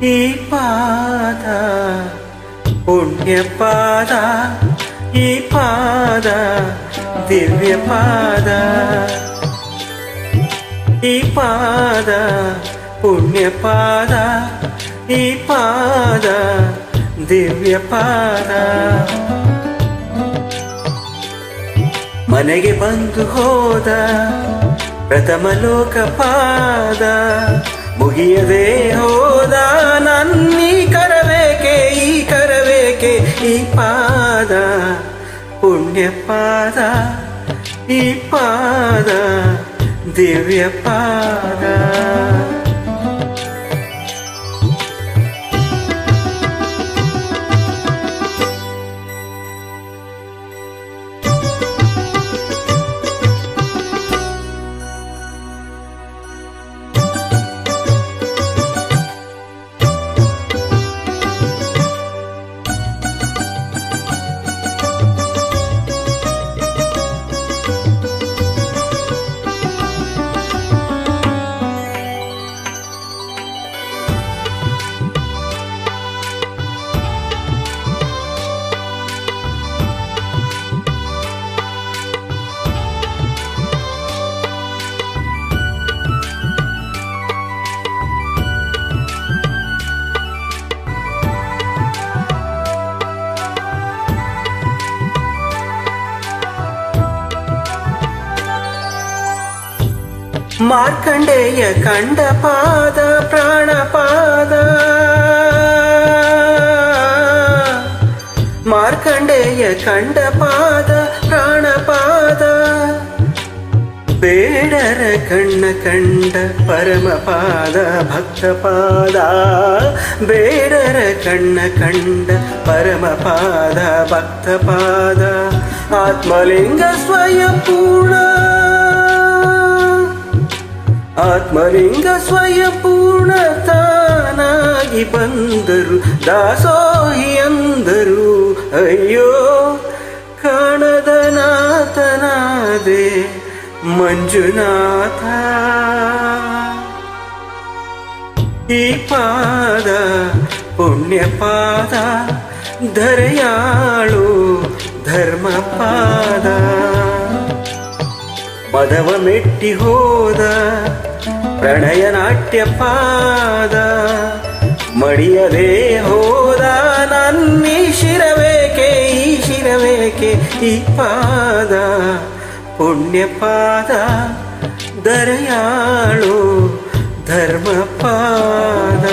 ಈ ಪಾದ ಪುಣ್ಯ ಪಾದ, ಈ ಪಾದ ದಿವ್ಯ ಪಾದ, ಈ ಪಾದ ಪುಣ್ಯ ಪಾದ, ಈ ಪಾದ ದಿವ್ಯ ಪಾದ. ಮನೆಗೆ ಬಂದು ಹೋದ ಪ್ರಥಮ ಲೋಕ ಪಾದ, ಮುಗಿಯದೆ ಹೋದ ನನ್ನೀ ಕರವೇಕೆ, ಈ ಕರವೇಕೆ, ಈ ಪಾದ ಪುಣ್ಯ ಪಾದ, ಈ ಪಾದ ದಿವ್ಯ ಪಾದ. ಮಾರ್ಕಂಡೇಯ ಕಂಡ ಪಾದ ಪ್ರಾಣಪಾದ, ಮಾರ್ಕಂಡೇಯ ಕಂಡ ಪಾದ ಪ್ರಾಣಪಾದ, ಬೇಡರ ಕಣ್ಣ ಕಂಡ ಪರಮಪಾದ ಭಕ್ತಪಾದ, ಬೇಡರ ಕಣ್ಣ ಕಂಡ ಪರಮಪಾದ ಭಕ್ತಪಾದ. ಆತ್ಮಲಿಂಗ ಸ್ವಯಂ ಪೂರ್ಣ, ಆತ್ಮಲಿಂಗ ಸ್ವಯಂ ಪೂರ್ಣ ತಾನಾಗಿ ಬಂದರು, ದಾಸೋಹಿ ಅಂದರು. ಅಯ್ಯೋ ಕಾಣದ ನಾಥನಾದೆ ಮಂಜುನಾಥ. ಈ ಪಾದ ಪುಣ್ಯ ಪಾದ, ಧರೆಯಾಳು ಧರ್ಮ ಪಾದ. ಮದವ ಮೆಟ್ಟಿ ಹೋದ ಪ್ರಣಯ ನಾಟ್ಯ ಪಾದ, ಮಡಿಯದೆ ಹೋದ ನನ್ನೀ ಶಿರವೇಕೆ, ಈ ಶಿರವೇಕೆ, ಈ ಪಾದ ಪುಣ್ಯ ಪಾದ, ದರೆಯಾಳು ಧರ್ಮ ಪಾದ.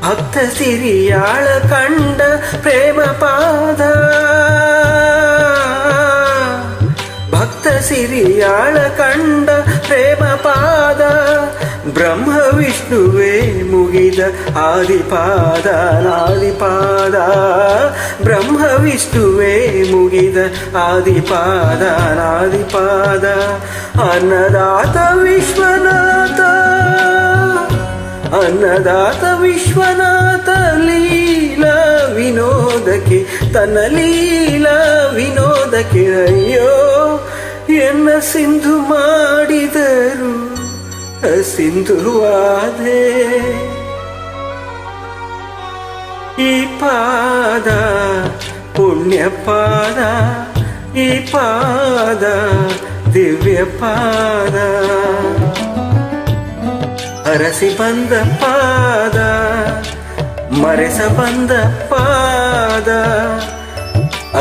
ಭಕ್ತ ಸಿರಿಯಾಳ ಕಂಡ ಪ್ರೇಮ ಪಾದ, ಭಕ್ತ ಸಿರಿಯಾಳ ಕಂಡ ಪ್ರೇಮ ಪಾದ, ಬ್ರಹ್ಮ ವಿಷ್ಣುವೇ ಮುಗಿದ ಆದಿಪಾದ ನಾದಿಪಾದ, ಬ್ರಹ್ಮ ವಿಷ್ಣುವೇ ಮುಗಿದ ಆದಿಪಾದ ನಾದಿಪಾದ. ಅನ್ನದಾತ ವಿಶ್ವನಾಥ, ಅನ್ನದಾತ ವಿಶ್ವನಾಥ ಲೀಲಾ ವಿನೋದಕ್ಕೆ, ತನ್ನ ಲೀಲಾ ವಿನೋದಕ್ಕೆ. ಅಯ್ಯೋ ಎನ್ನ ಸಿಂಧು ಮಾಡಿದರು ಸಿಂಧುವಾದೆ. ಈ ಪಾದ ಪುಣ್ಯ ಪಾದ, ಈ ಪಾದ ದಿವ್ಯ ಪಾದ, ಅರಸಿ ಬಂದ ಪಾದ, ಮರೆಸ ಬಂದ ಪಾದ,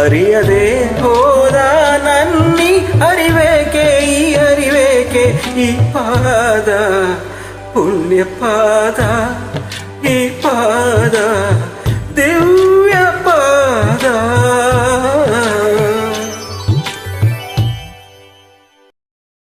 ಅರಿಯದೆ ಹೋದ ನನ್ನಿ ಅರಿವೇಕೆ, ಈ ಅರಿವೇಕೆ, ಈ ಪಾದ ಪುಣ್ಯ ಪಾದ.